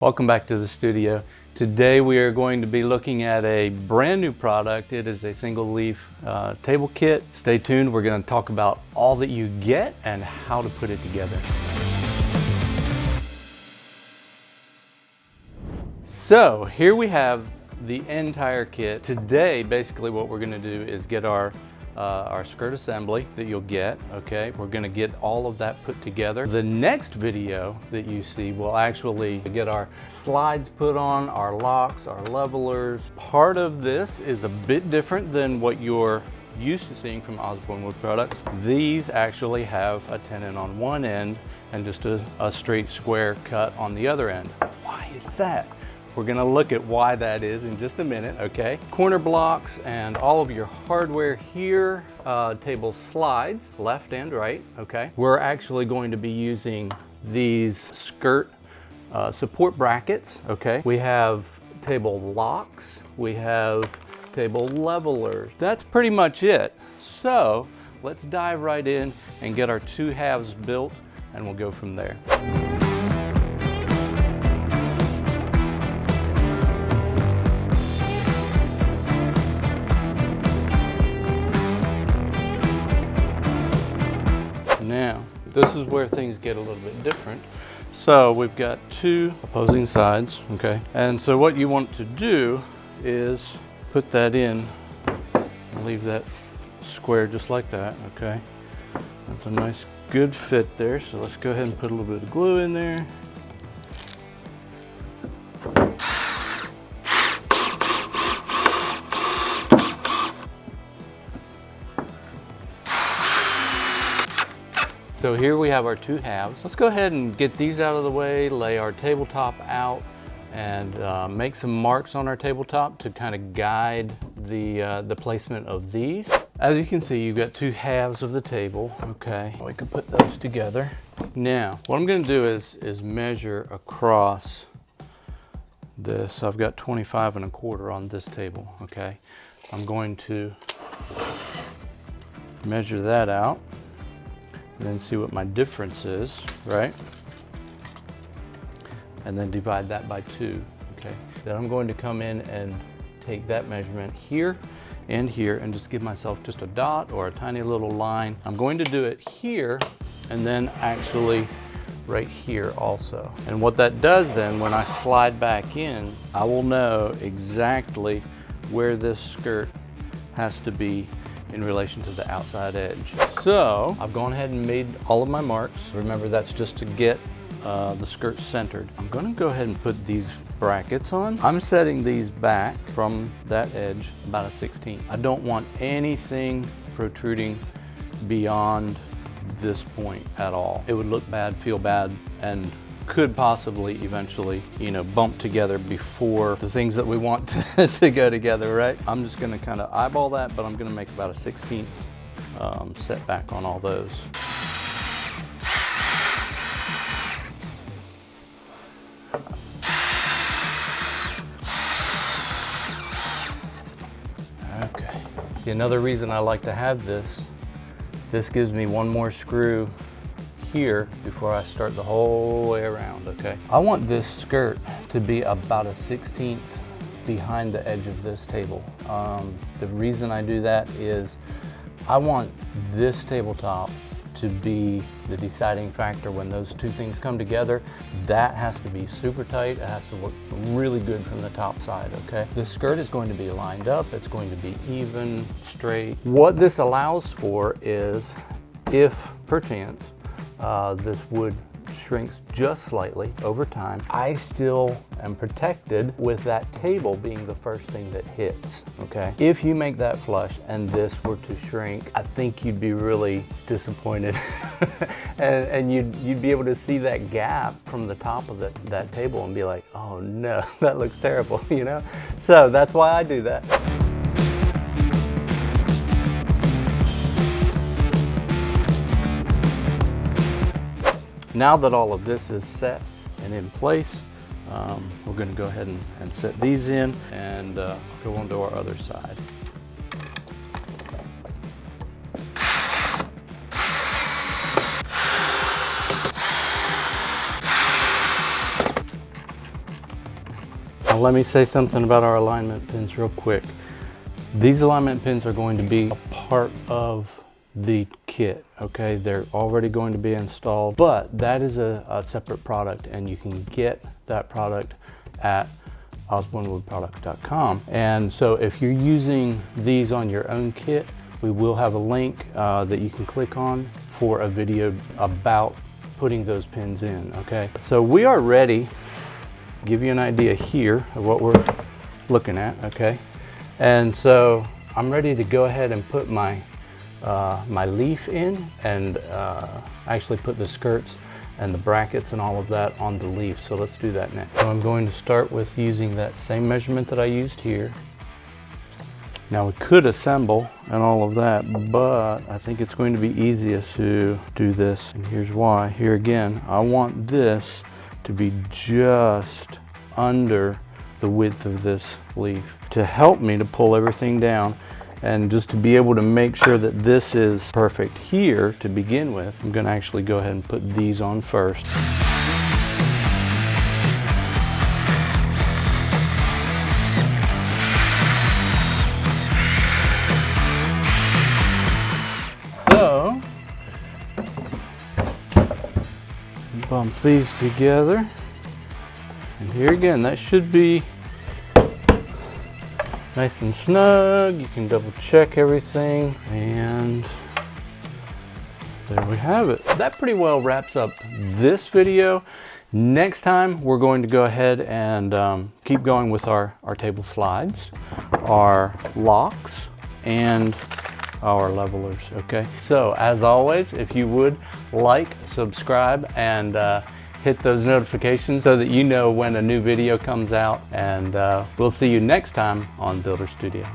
Welcome back to the studio. Today we are going to be looking at a brand new product. It is a single leaf table kit. Stay tuned. We're going to talk about all that you get and how to put it together. So here we have the entire kit. Today basically what we're going to do is get our skirt assembly that you'll get, okay? We're gonna get all of that put together. The next video that you see will actually get our slides put on, our locks, our levelers. Part of this is a bit different than what you're used to seeing from Osborne Wood Products. These actually have a tenon on one end and just a straight square cut on the other end. Why is that? We're gonna look at why that is in just a minute, okay? Corner blocks and all of your hardware here, table slides, left and right, okay? We're actually going to be using these skirt support brackets, okay? We have table locks, we have table levelers. That's pretty much it. So let's dive right in and get our two halves built and we'll go from there. Now, this is where things get a little bit different. So we've got two opposing sides, okay? And so what you want to do is put that in and leave that square just like that, okay? That's a nice, good fit there. So let's go ahead and put a little bit of glue in there. So here we have our two halves. Let's go ahead and get these out of the way, lay our tabletop out, and make some marks on our tabletop to kind of guide the placement of these. As you can see, you've got two halves of the table, okay? We can put those together. Now, what I'm gonna do is measure across this. I've got 25 1/4 on this table, okay? I'm going to measure that out. And then see what my difference is, right? And then divide that by 2, okay? Then I'm going to come in and take that measurement here and here and just give myself just a dot or a tiny little line. I'm going to do it here and then actually right here also. And what that does then, when I slide back in, I will know exactly where this skirt has to be in relation to the outside edge. So I've gone ahead and made all of my marks. Remember, that's just to get the skirt centered. I'm gonna go ahead and put these brackets on. I'm setting these back from that edge about a 1/16. I don't want anything protruding beyond this point at all. It would look bad, feel bad, and could possibly eventually, you know, bump together before the things that we want to go together, right? I'm just gonna kind of eyeball that, but I'm gonna make about a 1/16 setback on all those. Okay. See, another reason I like to have this gives me one more screw here before I start the whole way around, okay? I want this skirt to be about a 1/16 behind the edge of this table. The reason I do that is I want this tabletop to be the deciding factor when those two things come together. That has to be super tight. It has to look really good from the top side, okay? The skirt is going to be lined up. It's going to be even, straight. What this allows for is, if perchance this wood shrinks just slightly over time, I still am protected with that table being the first thing that hits, okay? If you make that flush and this were to shrink, I think you'd be really disappointed. and you'd be able to see that gap from the top of that table and be like, oh no, that looks terrible, you know? So that's why I do that. Now that all of this is set and in place, we're going to go ahead and set these in and go on to our other side. let me say something about our alignment pins real quick. These alignment pins are going to be a part of the kit, okay? They're already going to be installed, but that is a separate product, and you can get that product at osbornewoodproducts.com. And so if you're using these on your own kit, we will have a link that you can click on for a video about putting those pins in, okay? So we are ready. Give you an idea here of what we're looking at, okay? And so I'm ready to go ahead and put my my leaf in and actually put the skirts and the brackets and all of that on the leaf. So let's do that next. So I'm going to start with using that same measurement that I used here. Now we could assemble and all of that, but I think it's going to be easiest to do this. And here's why. Here again, I want this to be just under the width of this leaf to help me to pull everything down and just to be able to make sure that this is perfect here to begin with. I'm going to actually go ahead and put these on first. So, bump these together. And here again, that should be nice and snug. You can double check everything, and there we have it. That pretty well wraps up this video. Next time, we're going to go ahead and keep going with our table slides, our locks, and our levelers, okay? So as always, if you would like, subscribe, and hit those notifications so that you know when a new video comes out, and we'll see you next time on Builder Studio.